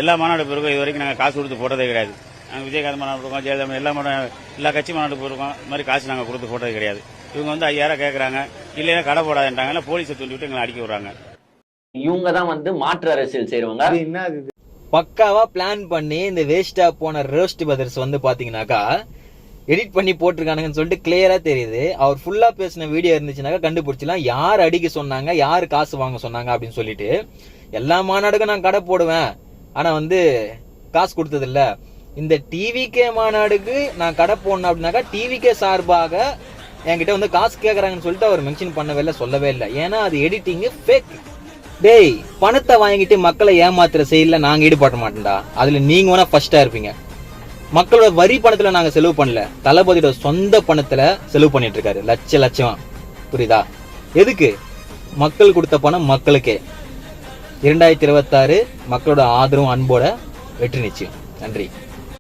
எல்லா மாநாடு போயிருக்கோம், இது வரைக்கும் நாங்கள் காசு கொடுத்து போட்டதே கிடையாது. நாங்கள் விஜயகாந்த் மாநாடு போயிருக்கோம், ஜெயலலிதா எல்லா கட்சி மாநாடு போயிருக்கோம், இந்த மாதிரி காசு நாங்கள் கொடுத்து போட்டது கிடையாது. இவங்க வந்து 5000 கேட்கறாங்க, இல்லையா கடை போடாதுன்றாங்க, போலீஸை தூண்டி விட்டு எங்களை அடிக்க விடுறாங்க. இவங்க தான் வந்து மாற்று அரசியல் செய்யறவங்க. பக்காவா பிளான் பண்ணி இந்த வேஸ்டா போன ரோஸ்ட் பிரதர்ஸ் வந்து பாத்தீங்கன்னாக்கா எடிட் பண்ணி போட்டிருக்கானுங்கன்னு சொல்லிட்டு கிளியரா தெரியுது. அவர் ஃபுல்லா பேசின வீடியோ இருந்துச்சுனாக்கா கண்டுபிடிச்சலாம் யார் அடிக்க சொன்னாங்க, யாரு காசு வாங்க சொன்னாங்க அப்படின்னு சொல்லிட்டு. எல்லா மாநாடுக்கும் நான் கடை போடுவேன், ஆனா வந்து காசு கொடுத்தது இல்ல. இந்த டிவிகே மாநாடுக்கு நான் கடை போடணும் அப்படின்னாக்கா டிவிகே சார்பாக என்கிட்ட வந்து காசு கேட்கறாங்கன்னு சொல்லிட்டு அவர் மென்ஷன் பண்ணவே இல்லை, சொல்லவே இல்லை. ஏன்னா அது எடிட்டிங் ஃபேக். டேய், பணத்தை வாங்கிட்டு மக்களை ஏமாத்துற செயல நாங்க ஈடுபட மாட்டோம்டா. அதுல நீங்க வேணா ஃபர்ஸ்டா இருப்பீங்க. மக்களோட வரி பணத்துல நாங்க செலவு பண்ணல, தளபதியோட சொந்த பணத்துல செலவு பண்ணிட்டு இருக்காரு, லட்சம். புரியுதா? எதுக்கு? மக்கள் கொடுத்த பணம் மக்களுக்கே. 2026 மக்களோட ஆதரவும் அன்போட வெற்றி நிச்சயம். நன்றி.